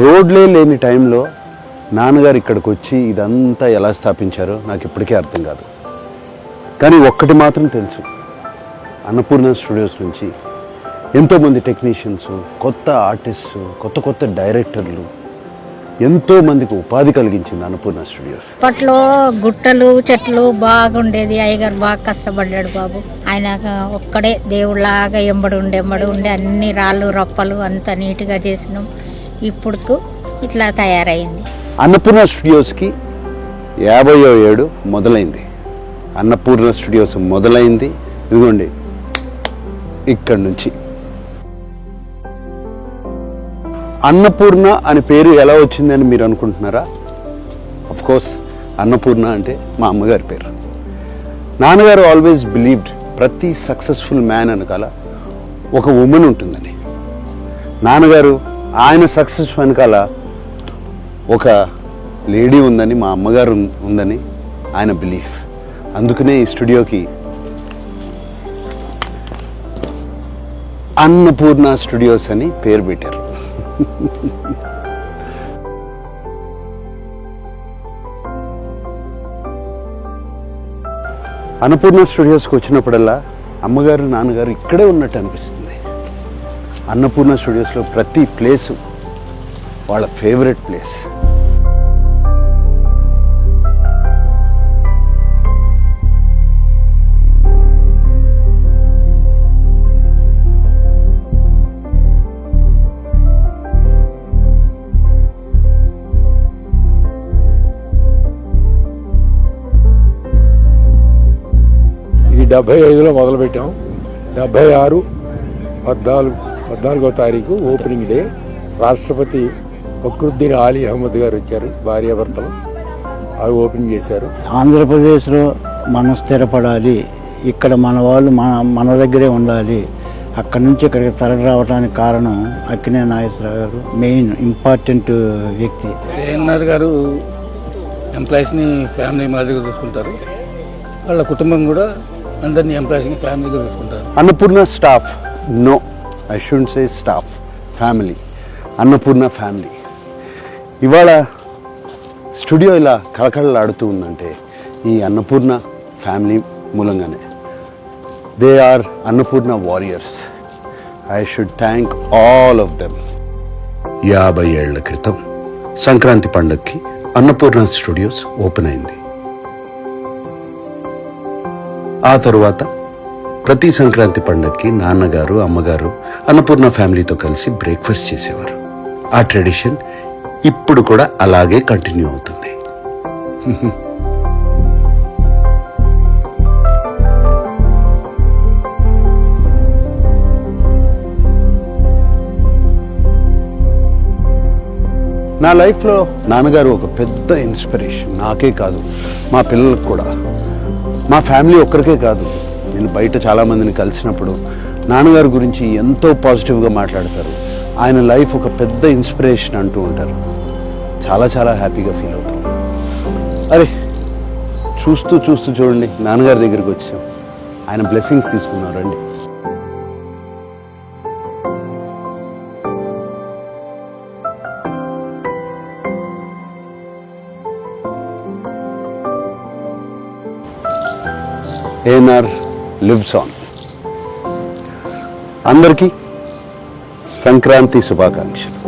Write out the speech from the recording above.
రోడ్లే లేని టైంలో నాన్నగారు ఇక్కడికి వచ్చి ఇదంతా ఎలా స్థాపించారో నాకు ఇప్పటికే అర్థం కాదు. కానీ ఒక్కటి మాత్రం తెలుసు, అన్నపూర్ణ స్టూడియోస్ నుంచి ఎంతోమంది టెక్నీషియన్స్, కొత్త ఆర్టిస్టు, కొత్త డైరెక్టర్లు, ఎంతోమందికి ఉపాధి కలిగించింది అన్నపూర్ణ స్టూడియోస్. అప్పట్లో గుట్టలు చెట్లు బాగుండేది. అయ్యగారు బాగా కష్టపడ్డాడు బాబు. ఆయన ఒక్కడే దేవుళ్ళలాగా ఎంబడి ఉండే అన్ని రాళ్ళు రప్పలు అంత నీట్గా చేసినాం. ఇప్పుడు ఇట్లా తయారైంది. అన్నపూర్ణ స్టూడియోస్కి 50వ ఏడు మొదలైంది. అన్నపూర్ణ స్టూడియోస్ మొదలైంది ఇదిగోండి ఇక్కడి నుంచి. అన్నపూర్ణ అని పేరు ఎలా వచ్చిందని మీరు అనుకుంటున్నారా? ఆఫ్ కోర్స్ అన్నపూర్ణ అంటే మా అమ్మగారి పేరు. నాన్నగారు ఆల్వేస్ బిలీవ్డ్ ప్రతి సక్సెస్ఫుల్ మ్యాన్ వెనకాల ఒక ఉమెన్ ఉంటుందని. నాన్నగారు ఆయన సక్సెస్ వెనకాల ఒక లేడీ ఉందని, మా అమ్మగారు ఉందని ఆయన బిలీఫ్. అందుకనే ఈ స్టూడియోకి అన్నపూర్ణ స్టూడియోస్ అని పేరు పెట్టారు. అన్నపూర్ణ స్టూడియోస్కి వచ్చినప్పుడల్లా అమ్మగారు నాన్నగారు ఇక్కడే ఉన్నట్టు అనిపిస్తుంది. అన్నపూర్ణ స్టూడియోస్లో ప్రతి ప్లేసు వాళ్ళ ఫేవరెట్ ప్లేస్. ఇది 75లో మొదలుపెట్టాం. 76 14వ తారీఖు ఓపెనింగ్ డే. రాష్ట్రపతి ఫక్రుద్దీన్ ఆలీ అహ్మద్ గారు వచ్చారు, భార్యాభర్తలు. అవి ఓపెన్ చేశారు. ఆంధ్రప్రదేశ్లో మనం స్థిరపడాలి, ఇక్కడ మన వాళ్ళు మన దగ్గరే ఉండాలి, అక్కడి నుంచి ఇక్కడికి తరలి రావడానికి కారణం అక్కినే నాగేశ్వరరావు గారు. మెయిన్ ఇంపార్టెంట్ వ్యక్తి. ఏఎన్ఆర్ గారు ఎంప్లాయీస్ని ఫ్యామిలీ మాదిరిగా చూసుకుంటారు. వాళ్ళ కుటుంబం కూడా అందరినీ ఎంప్లాయీస్ని ఫ్యామిలీగా చూసుకుంటారు. Annapurna staff, no I shouldn't say staff, family. Annapurna family. ఇవాళ స్టూడియో ఇలా కళకళలాడుతూ ఉందంటే ఈ అన్నపూర్ణ ఫ్యామిలీ మూలంగానే. They are Annapurna warriors. I should thank all of them. 50 ఏళ్ల క్రితం సంక్రాంతి పండగకి అన్నపూర్ణ స్టూడియోస్ ఓపెన్ అయింది. ఆ తరువాత ప్రతి సంక్రాంతి పండగకి నాన్నగారు అమ్మగారు అన్నపూర్ణ ఫ్యామిలీతో కలిసి బ్రేక్ఫాస్ట్ చేసేవారు. ఆ ట్రెడిషన్ ఇప్పుడు కూడా అలాగే కంటిన్యూ అవుతుంది. నా లైఫ్లో నాన్నగారు ఒక పెద్ద ఇన్స్పిరేషన్. నాకే కాదు, మా పిల్లలకు కూడా. మా ఫ్యామిలీ ఒక్కరికే కాదు, నేను బయట చాలామందిని కలిసినప్పుడు నాన్నగారి గురించి ఎంతో పాజిటివ్గా మాట్లాడతారు. ఆయన లైఫ్ ఒక పెద్ద ఇన్స్పిరేషన్ అంటూ ఉంటారు. చాలా హ్యాపీగా ఫీల్ అవుతాం. అరే చూస్తూ చూడండి నాన్నగారి దగ్గరికి వచ్చాం. ఆయన బ్లెస్సింగ్స్ తీసుకున్నాం. రండి. ANR lives on. అందరికీ సంక్రాంతి శుభాకాంక్షలు.